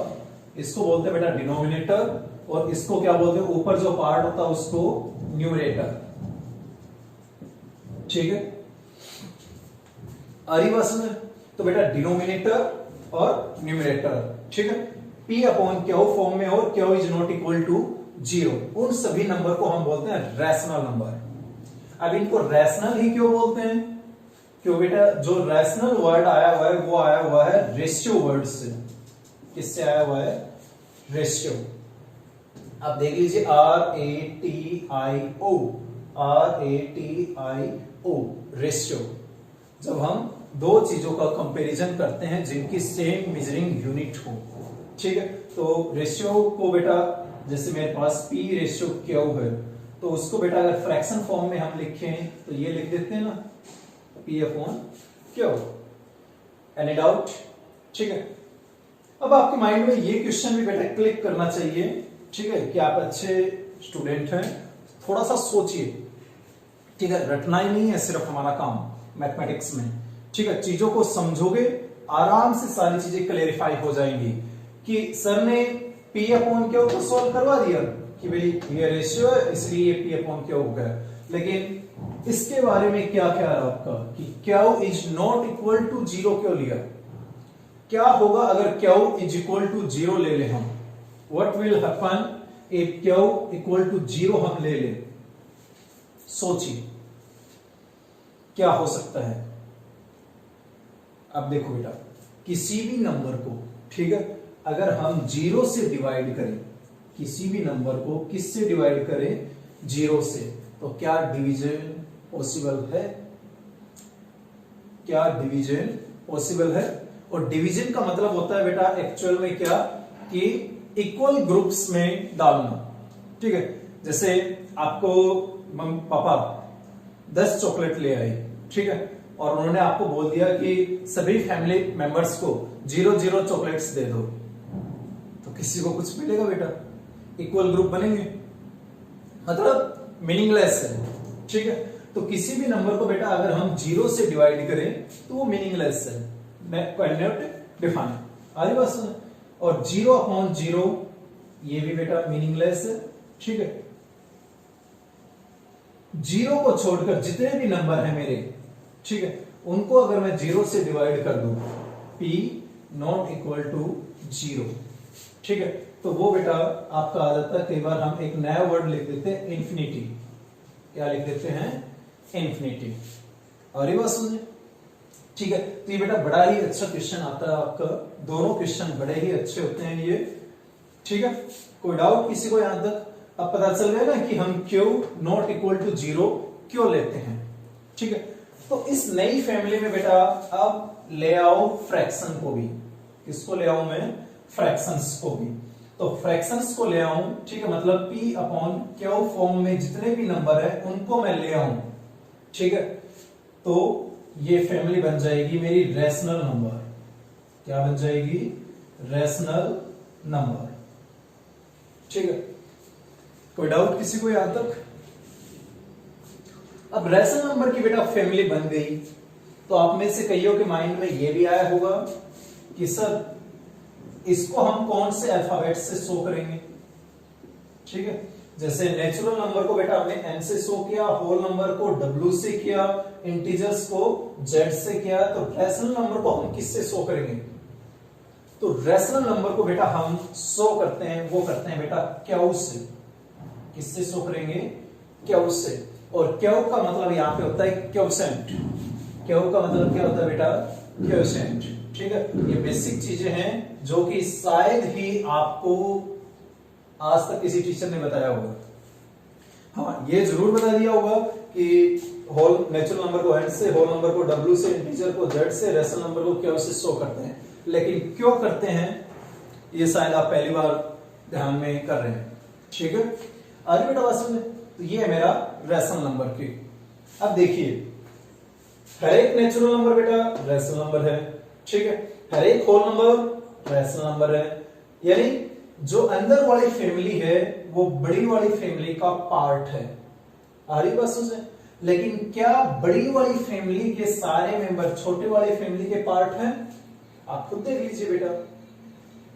इसको बोलते हैं बेटा डिनोमिनेटर, और इसको क्या बोलते हैं? ऊपर जो पार्ट होता है उसको न्यूमरेटर। ठीक है, आ रही बात समझ? तो बेटा डिनोमिनेटर और न्यूमरेटर। ठीक है, P अपॉन Q फॉर्म में और Q is not equal to zero, उन सभी नंबर को हम बोलते हैं रैशनल नंबर। अब इनको रैशनल ही क्यों बोलते हैं? क्यों बेटा, जो रैशनल वर्ड आया हुआ है वो आया हुआ है रेशियो वर्ड से। किससे आया हुआ है? रेशियो। अब देख लीजिए, RATIO, RATIO, रेशियो। जब हम दो चीजों का कंपैरिजन करते हैं जिनकी सेम मेजरिंग यूनिट हो। ठीक है, तो रेशियो को बेटा, जैसे मेरे पास P रेशियो Q है, तो उसको बेटा अगर फ्रैक्शन फॉर्म में हम लिखें तो ये लिख देते हैं ना, P upon Q। Any doubt? ठीक है, अब आपके माइंड में ये क्वेश्चन भी बेटा क्लिक करना चाहिए। ठीक है, कि आप अच्छे स्टूडेंट हैं, थोड़ा सा सोचिए। ठीक है, रटना ही नहीं है सिर्फ हमारा काम मैथमेटिक्स में। ठीक है, चीजों को समझोगे, आराम से सारी चीजें क्लेरिफाई हो जाएंगी कि सर ने P अपॉन Q को सॉल्व करवा दिया कि भाई ये रेशियो है इसलिए P अपॉन Q हो गया, लेकिन इसके बारे में क्या ख्याल है आपका कि Q is not equal to zero क्यों लिया? क्या होगा अगर Q is equal to zero ले ले हम? What will happen if Q equal to zero हम ले ले? सोचिए क्या हो सकता है। अब देखो बेटा, किसी भी नंबर को, ठीक है, अगर हम जीरो से डिवाइड करें, किसी भी नंबर को किससे डिवाइड करें? जीरो से, तो क्या डिवीजन पॉसिबल है? क्या डिवीजन पॉसिबल है? और डिवीजन का मतलब होता है बेटा एक्चुअल में क्या, कि इक्वल ग्रुप्स में डालना। ठीक है, जैसे आपको पापा 10 चॉकलेट ले आए, ठीक है, और उन्होंने आपको बोल दिया कि सभी फैमिली मेंबर्स को 0-0 चॉकलेट्स दे दो, तो किसी को कुछ मिलेगा बेटा? इक्वल ग्रुप बनेंगे? मतलब मीनिंगलेस है। ठीक है, तो किसी भी नंबर को बेटा अगर हम जीरो से डिवाइड करें तो वो मीनिंगलेस है, कैन नॉट डिफाइन। आ रही बात समझ? और 0 अपॉन 0 ये भी बेटा मीनिंगलेस है। ठीक है, जीरो को छोड़कर जितने भी नंबर हैं मेरे, ठीक है, उनको अगर मैं जीरो से डिवाइड कर दूं, P not equal to zero, ठीक है, तो वो बेटा आपका आ जाता है। कई बार हम एक नया वर्ड लिख देते हैं इंफिनिटी। क्या लिख देते हैं? इंफिनिटी। और ये बात समझे? ठीक है, तो ये बेटा बड़ा ही अच्छा क्वेश्चन आता है आपका, दोनों क्वेश्चन बड़े ही अच्छे होते हैं ये। ठीक है, कोई डाउट किसी को यहां तक? अब पता चल गया ना कि हम Q not equal to zero क्यों लेते हैं। ठीक है, तो इस नई फैमिली में बेटा अब ले आओ फ्रैक्शन को भी। किसको ले आऊं मैं? फ्रैक्शंस को भी। तो फ्रैक्शंस को ले आऊं, ठीक है, मतलब P अपॉन Q फॉर्म में जितने भी नंबर है उनको मैं ले आऊं। ठीक है, तो ये फैमिली बन जाएगी मेरी रैशनल नंबर। क्या बन जाएगी? Rational number. ठीक है, कोई डाउट किसी को यहां तक? अब रैशनल नंबर की बेटा फैमिली बन गई, तो आप में से कईयों के माइंड में ये भी आया होगा कि सर इसको हम कौन से अल्फाबेट से शो करेंगे। ठीक है, जैसे नेचुरल नंबर को बेटा हमने n से शो किया, होल नंबर को w से किया, इंटीजर्स को z से किया, तो रैशनल नंबर को हम किससे शो करेंगे? तो रैशनल नंबर को बेटा हम शो करते हैं, वो करते हैं बेटा क्यू से। किससे शो करेंगे? क्यू से। और क्यू का मतलब यहां पे होता है क्वोशेंट। क्यू का मतलब क्या होता है बेटा? क्वोशेंट। ठीक है, ये बेसिक चीजें हैं जो कि शायद ही आपको आज तक किसी टीचर ने बताया होगा। हाँ, ये जरूर बता दिया होगा कि होल नेचुरल नंबर को n से, होल नंबर को w से, इंटीजर को z से, रैशनल नंबर को क्यू से शो करते हैं। लेकिन क्यों करते हैं ये शायद आप पहली बार ध्यान में कर रहे हैं। ठीक है, आगे बेटा बात समझे। तो ये है मेरा रैशनल नंबर की। अब देखिए, हर एक नेचुरल नंबर बेटा रैशनल नंबर है। ठीक है, हर एक होल नंबर रैशनल नंबर है, यानी जो अंदर वाली फैमिली है वो बड़ी वाली फैमिली का पार्ट है। आ रही बात समझे? लेकिन क्या बड़ी वाली फैमिली के सारे मेंबर छोटे वाली फैमिली के पार्ट हैं? आप खुद देख लीजिए बेटा।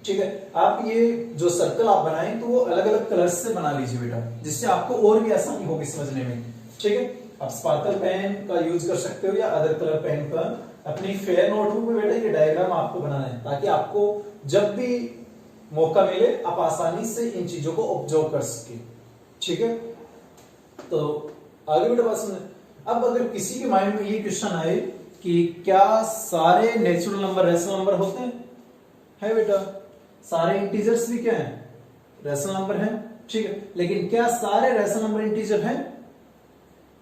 ठीक है, आप ये जो सर्कल आप बनाएं तो वो अलग अलग कलर्स से बना लीजिए बेटा, जिससे आपको और भी आसानी होगी समझने में। ठीक है, आप स्पार्कल पेन का यूज कर सकते हो या अदर कलर पेन का। अपनी फेयर नोटबुक में बेटा ये डायग्राम आपको बनाना है, ताकि आपको जब भी मौका मिले आप आसानी से इन चीजों को ऑब्जर्व कर सके। ठीक है, तो आगे बेटा बात सुनिए। अब अगर किसी के माइंड में ये क्वेश्चन आए कि क्या सारे नेचुरल नंबर रैशनल नंबर होते हैं? है बेटा, सारे इंटीजर्स भी क्या हैं? रैशनल नंबर हैं। ठीक है, लेकिन क्या सारे रैशनल नंबर इंटीजर हैं?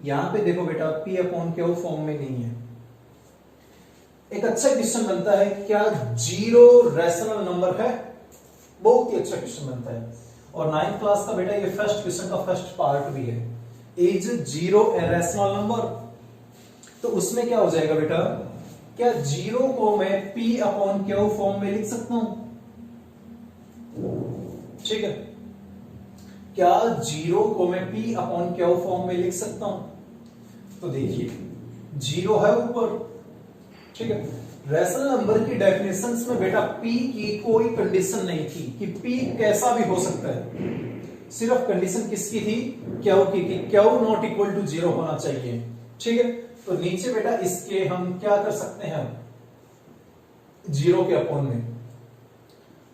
यहां पे देखो बेटा, p/q फॉर्म में नहीं है। एक अच्छा क्वेश्चन बनता है, क्या जीरो रैशनल नंबर है? बहुत ही अच्छा क्वेश्चन बनता है। और 9th क्लास का बेटा ये फर्स्ट क्वेश्चन का फर्स्ट पार्ट भी है, is zero a rational number? तो उसमें क्या हो जाएगा बेटा, क्या जीरो को मैं p/q फॉर्म में लिख सकता हूं? ठीक है, क्या जीरो को मैं p/q फॉर्म में लिख सकता हूं? तो देखिए, जीरो है ऊपर। ठीक है, रैशनल नंबर की डेफिनेशंस में बेटा p की कोई कंडीशन नहीं थी कि p कैसा भी हो सकता है। सिर्फ कंडीशन किसकी थी? क्यू की, कि Q not equal to zero होना चाहिए। ठीक है, तो नीचे बेटा इसके हम क्या कर सकते हैं? जीरो के अपॉन में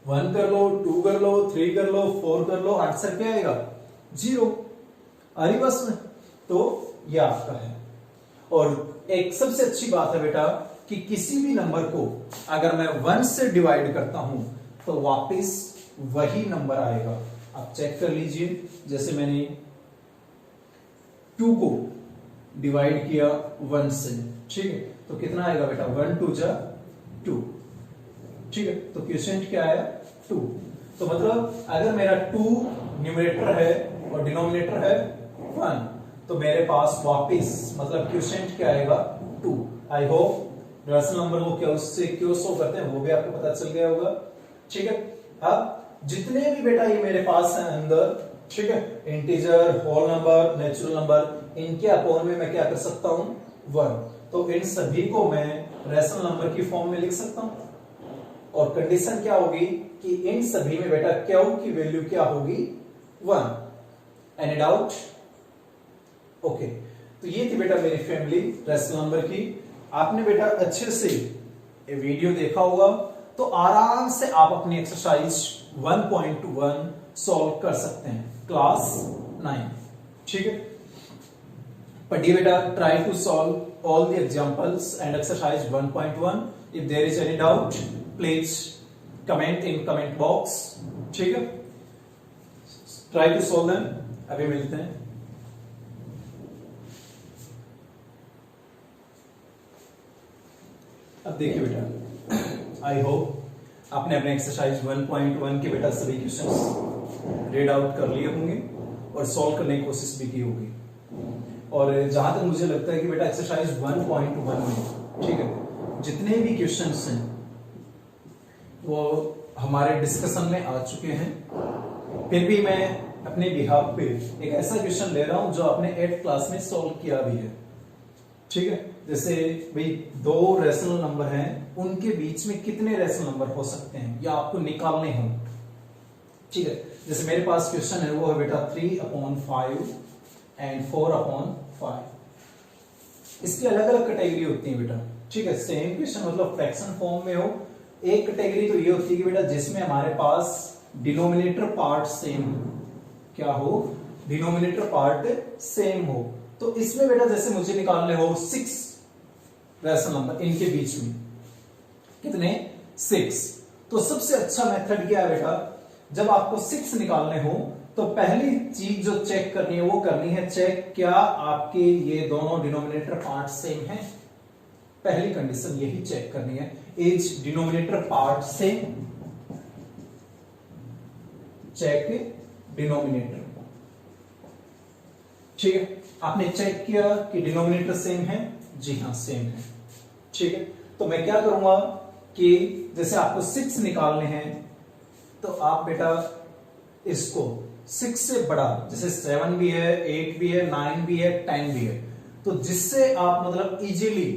1 कर लो, 2 कर लो, 3 कर लो, 4 कर लो, आंसर क्या आएगा? जीरो। आ रही बस में? तो ये आपका है। और एक सबसे अच्छी बात है बेटा कि किसी भी नंबर को अगर मैं 1 से डिवाइड करता हूं तो वापस वही नंबर आएगा। आप चेक कर लीजिए, जैसे मैंने 2 को डिवाइड किया 1 से। ठीक है, तो कितना आएगा बेटा? 1 2 जा 2। ठीक है, तो क्वोशिएंट क्या आया? 2। तो मतलब अगर मेरा 2 न्यूमरेटर है और डिनोमिनेटर है 1, तो मेरे पास वापस मतलब क्वोशिएंट क्या आएगा? 2। आई होप रैशनल नंबर को क्या उससे क्यों शो करते हैं वो भी आपको पता चल गया होगा। ठीक है, अब जितने भी बेटा ये मेरे पास हैं अंदर, ठीक है, integer, whole number, natural number, इनके अपॉन में मैं क्या कर सकता हूं? 1। तो इन सभी को मैं रैशनल नंबर की फॉर्म में लिख सकता हूं। और कंडीशन क्या होगी कि इन सभी में बेटा क्यू की वैल्यू क्या होगी? 1। Any doubt? ओके, तो ये थी बेटा मेरी फैमिली रैशनल नंबर की। आपने बेटा अच्छे से ये वीडियो देखा होगा, तो आराम से आप अपनी एक्सरसाइज 1.1 सॉल्व कर सकते हैं क्लास 9। ठीक है, पढ़िए बेटा, try to solve all the examples and exercise 1.1। If there is any doubt please comment in comment box. ठीक है, ट्राई टू सॉल्व देम। अभी मिलते हैं। अब देखिए बेटा, आई होप आपने अपने एक्सरसाइज 1.1 के बेटा सभी क्वेश्चंस रीड आउट कर लिए होंगे और सॉल्व करने की कोशिश भी की होगी। और जहां तक मुझे लगता है कि बेटा एक्सरसाइज 1.1 में, ठीक है, जितने भी क्वेश्चंस हैं वो हमारे डिस्कशन में आ चुके हैं। फिर भी मैं अपने बिहाफ पे एक ऐसा क्वेश्चन ले रहा हूं जो आपने 8th क्लास में सॉल्व किया भी है। ठीक है, जैसे भाई दो रेशनल नंबर हैं, उनके बीच में कितने रेशनल नंबर हो सकते हैं या आपको निकालने हों। ठीक है, जैसे मेरे पास क्वेश्चन है वो है बेटा 3/5 एंड 4/5। इसकी अलग अलग कैटेगरी होती है बेटा। ठीक है, सेम क्वेश्चन मतलब फ्रैक्शन फॉर्म में हो। एक कैटेगरी तो ये होती है कि बेटा जिसमें हमारे पास डिनोमिनेटर पार्ट सेम हो। क्या हो? डिनोमिनेटर पार्ट सेम हो। तो इसमें बेटा जैसे मुझे निकालने हो 6 रेशनल नंबर, इनके बीच में कितने? 6। तो सबसे अच्छा मेथड क्या है बेटा, जब आपको 6 निकालने हो तो पहली चीज जो चेक करनी है वो करनी है चेक क्या आपके ये दोनों डिनोमिनेटर पार्ट सेम है। पहली कंडीशन यही चेक करनी है, is denominator part same. Check denominator. ठीक है, आपने चेक किया कि डिनोमिनेटर सेम है, जी हाँ सेम है। ठीक है, तो मैं क्या करूंगा कि जैसे आपको 6 निकालने हैं तो आप बेटा इसको 6 से बड़ा, जैसे 7 भी है, 8 भी है, 9 भी है, 10 भी है, तो जिससे आप मतलब इजीली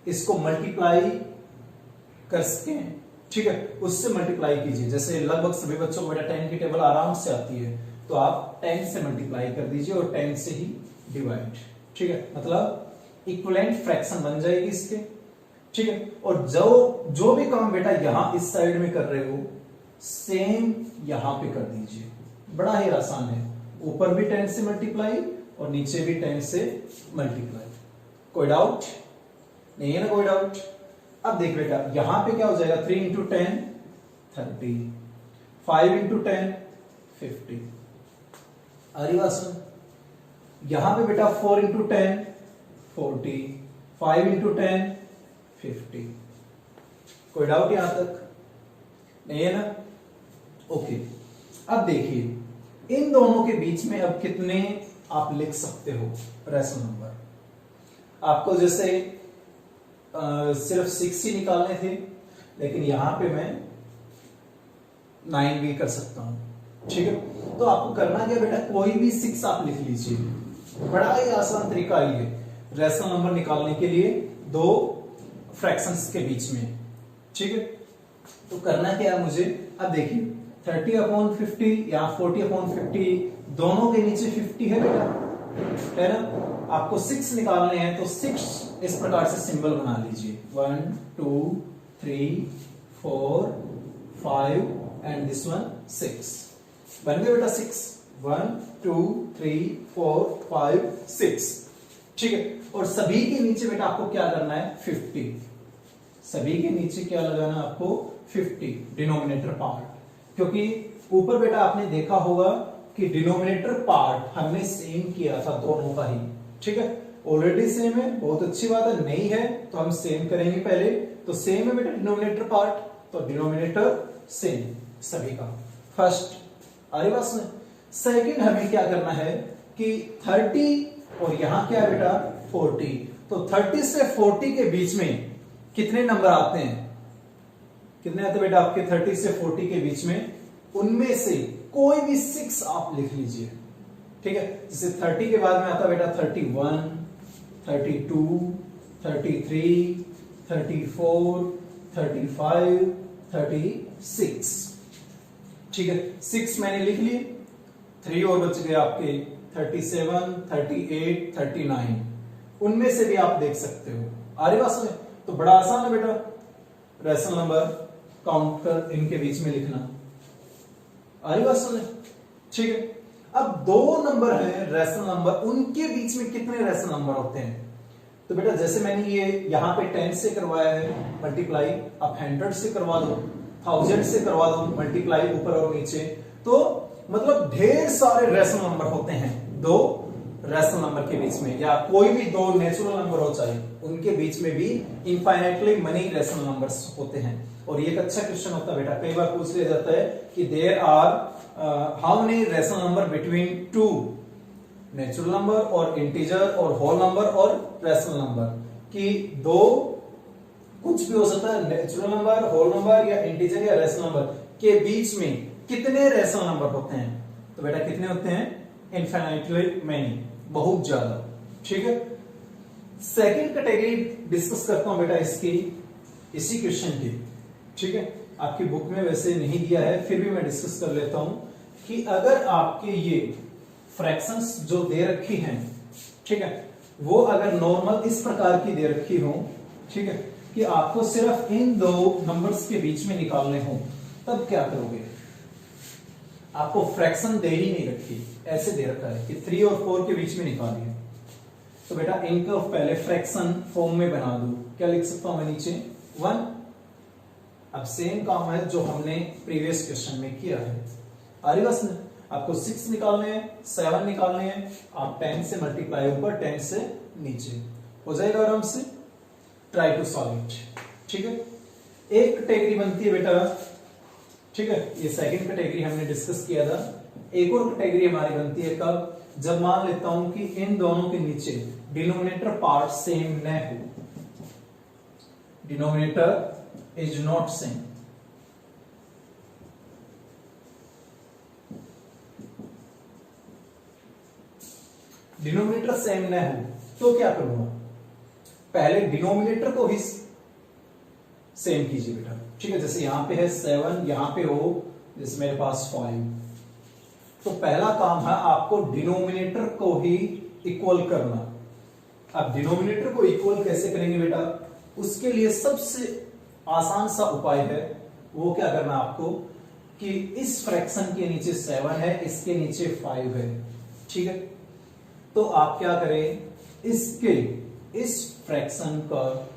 इसको मल्टीप्लाई कर सकें। ठीक है, उससे मल्टीप्लाई कीजिए। जैसे लगभग सभी बच्चों को बेटा 10 की टेबल आराम से आती है, तो आप 10 से मल्टीप्लाई कर दीजिए और 10 से ही डिवाइड। ठीक है, मतलब इक्विवेलेंट फ्रैक्शन बन जाएगी इसके। ठीक है, और जो भी काम बेटा यहां इस साइड में कर रहे हो सेम यहां पे कर दीजिए। बड़ा ही आसान है, ऊपर भी 10 से मल्टीप्लाई और नीचे भी 10 से मल्टीप्लाई। कोई डाउट नहीं है ना? कोई डाउट? अब देख बेटा यहां पे क्या हो जाएगा, 3 इंटू 10 30, 5 इंटू 10 50। अरे बात सुन, यहां पे बेटा 4 इंटू 10 40, 5 इंटू 10 50। कोई डाउट यहां तक नहीं है ना? ओके, अब देखिए इन दोनों के बीच में अब कितने आप लिख सकते हो रेशनल नंबर। आपको जैसे सिर्फ 6 ही निकालने थे, लेकिन यहां पे मैं 9 भी कर सकता हूं। ठीक है, तो आपको करना क्या बेटा, कोई भी 6 आप लिख लीजिए। बड़ा ही आसान तरीका ये रेशनल नंबर निकालने के लिए दो फ्रैक्शंस के बीच में। ठीक है, तो करना क्या है मुझे, अब देखिए 30/50 या 40/50 दोनों के नीचे 50 है बेटा, है ना? आपको 6 निकालने हैं तो 6 इस प्रकार से सिंबल बना लीजिए, 1 2 3 4 5 एंड दिस वन 6। बन गए बेटा 6, 1 2 3 4 5 6। ठीक है, और सभी के नीचे बेटा आपको क्या करना है, 50। सभी के नीचे क्या लगाना आपको, 50 डिनोमिनेटर पार्ट। क्योंकि ऊपर बेटा आपने देखा होगा कि डिनोमिनेटर पार्ट हमने सेम किया था दोनों का ही। ठीक है, ऑलरेडी सेम है, बहुत अच्छी बात है। नहीं है तो हम सेम करेंगे पहले। तो सेम है बेटा डिनोमिनेटर पार्ट, तो डिनोमिनेटर सेम सभी का। फर्स्ट अरे बस में सेकंड हमें क्या करना है कि 30 और यहां क्या है बेटा 40, तो 30 से 40 के बीच में कितने नंबर आते हैं, कितने आते हैं बेटा आपके 30 से 40 के बीच में, उनमें से कोई भी 6 आप लिख लीजिए। ठीक है, जैसे 30 के बाद में आता बेटा 31 32 33 34 35 36। ठीक है, 6 मैंने लिख लिए, 3 और बच गए आपके 37 38 39। उनमें से भी आप देख सकते हो। आरे बात में तो बड़ा आसान है बेटा रेशनल नंबर काउंट कर इनके बीच में लिखना। आरी बात सुने? ठीक है, अब दो नंबर है रेशनल नंबर, उनके बीच में कितने रेशनल नंबर होते हैं। तो बेटा जैसे मैंने ये यहां पे 10 से करवाया है मल्टीप्लाई, आप 100 से करवा दो, 1000 से करवा दो मल्टीप्लाई ऊपर और नीचे, तो मतलब ढेर सारे रेशनल नंबर होते हैं दो रेशनल नंबर के बीच में, या कोई भी दो नेचुरल नंबर हो चाहे उनके बीच में भी इनफाइनाइटली मनी रेशनल नंबर्स होते हैं। और ये एक अच्छा क्वेश्चन होता है बेटा, कई बार पूछ लिया जाता है कि there are how many rational number between two natural number और इंटीजर और होल नंबर और रेशनल नंबर, कि दो कुछ भी हो सकता है नेचुरल नंबर, होल नंबर या इंटीजर या रेशनल नंबर के बीच में कितने रेशनल नंबर होते हैं। तो बेटा कितने होते हैं? इनफाइनाइटली मैनी, बहुत ज्यादा। ठीक है, सेकंड कैटेगरी डिस्कस करता हूं बेटा इसकी, इसी क्वेश्चन की। ठीक है, आपकी बुक में वैसे नहीं दिया है, फिर भी मैं डिस्कस कर लेता हूं कि अगर आपके ये फ्रैक्शंस जो दे रखी हैं, ठीक है, वो अगर नॉर्मल इस प्रकार की दे रखी हो, ठीक है, कि आपको सिर्फ इन दो नंबर्स के बीच में निकालने हो, तब क्या करोगे? आपको फ्रैक्शन दे ही नहीं रखी, ऐसे दे रखा है कि 3 और 4 के बीच में निकालिए, तो बेटा इनका पहले फ्रैक्शन फॉर्म में बना दो। क्या लिख सकता हूं मैं नीचे? 1। अब सेम काम है जो हमने प्रीवियस क्वेश्चन में किया है। बस में आपको 6 निकालने हैं, 7 निकालने हैं, आप 10 से मल्टीप्लाई ऊपर, 10 से नीचे, हो जाएगा आराम से। Try to solve it. ठीक है, एक कैटेगरी बनती है बेटा, ठीक है, ये सेकंड कैटेगरी हमने डिस्कस किया था। एक और कैटेगरी हमारी बनती है कब? जब मान लेता हूं कि इन दोनों के नीचे डिनोमिनेटर पार्ट सेम न हो, denominator is not same. Denominator same न हो तो क्या करूंगा? पहले डिनोमिनेटर को ही सेम कीजिए बेटा। ठीक है, जैसे यहां पे है 7, यहां पे हो जैसे मेरे पास 5, तो पहला काम है आपको डिनोमिनेटर को ही इक्वल करना। अब डिनोमिनेटर को इक्वल कैसे करेंगे बेटा? उसके लिए सबसे आसान सा उपाय है, वो क्या करना आपको कि इस फ्रैक्शन के नीचे 7 है, इसके नीचे 5 है। ठीक है, तो आप क्या करें, इस फ्रैक्शन का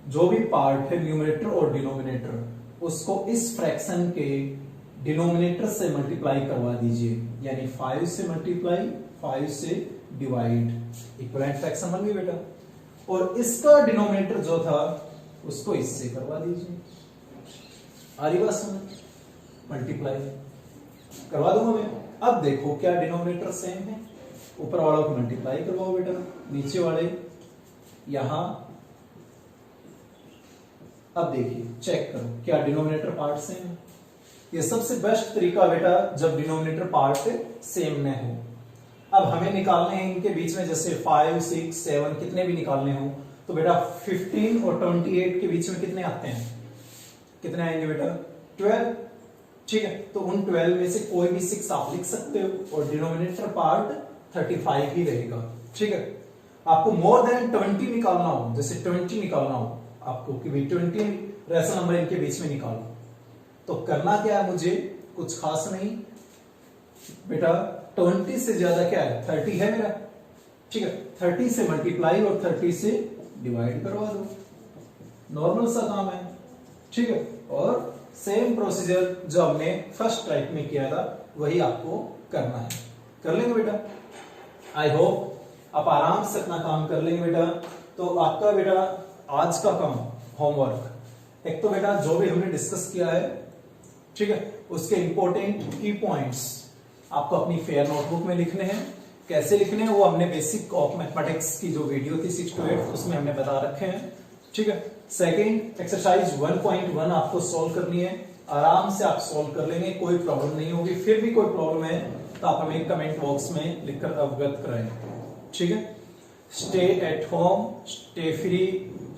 जो भी पार्ट है न्यूमरेटर और डिनोमिनेटर, उसको इस फ्रैक्शन के डिनोमिनेटर से मल्टीप्लाई करवा दीजिए, यानी 5 से मल्टीप्लाई, 5 से डिवाइड, इक्विवेलेंट फ्रैक्शन बन गई बेटा। और इसका डिनोमिनेटर जो था उसको इससे करवा दीजिए, आ रही बात समझ? मल्टीप्लाई करवा दूंगा मैं। अब देखो क्या डिनोमिनेटर सेम है, ऊपर वालों को मल्टीप्लाई करवाओ बेटा, नीचे वाले यहां। अब देखिए, चेक करो क्या डिनोमिनेटर पार्ट सेम है। ये सबसे बेस्ट तरीका बेटा जब डिनोमिनेटर पार्ट सेम न हो। अब हमें निकालने हैं इनके बीच में, जैसे 5, 6, 7 कितने भी निकालने हो, तो बेटा 15 और 28 के बीच में कितने आते हैं? कितने आएंगे बेटा? 12। ठीक है, तो उन 12 में से कोई भी 6 आप लिख सकते हो और डिनोमिनेटर पार्ट 35 ही रहेगा। ठीक है, आपको मोर देन 20 निकालना हो, जैसे 20 निकालना हो आपको कि भाई 20 ऐसा नंबर इनके बीच में निकालो, तो करना क्या है मुझे? कुछ खास नहीं बेटा, 20 से ज्यादा क्या है? 30 है मेरा। ठीक है, 30 से मल्टीप्लाई और 30 से डिवाइड करवा दो, नॉर्मल सा काम है। ठीक है, और सेम प्रोसीजर जो हमने फर्स्ट टाइप में किया था वही आपको करना है। कर लेंगे बेटा? आई होप आप आराम से अपना काम कर लेंगे बेटा। तो आपका बेटा आज का काम, होमवर्क, एक तो बेटा जो भी हमने डिस्कस किया है, ठीक है, उसके इंपॉर्टेंट की पॉइंट्स आपको अपनी फेयर नोटबुक में लिखने हैं। कैसे लिखने हैं वो हमने बेसिक ऑफ मैथमेटिक्स की जो वीडियो थी 6 to 8 उसमें हमने बता रखे हैं। ठीक है, सेकंड एक्सरसाइज 1.1 आपको सॉल्व करनी है, आराम से आप सॉल्व कर लेंगे, कोई प्रॉब्लम नहीं होगी। फिर भी कोई प्रॉब्लम है तो आप हमें कमेंट बॉक्स में लिखकर अवगत कराएं। ठीक है, stay at home, stay free,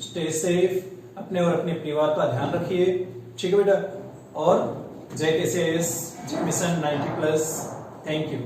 stay safe, अपने और अपने परिवार का ध्यान रखिए। ठीक है बेटा, और JKCS मिशन 90+। Thank you.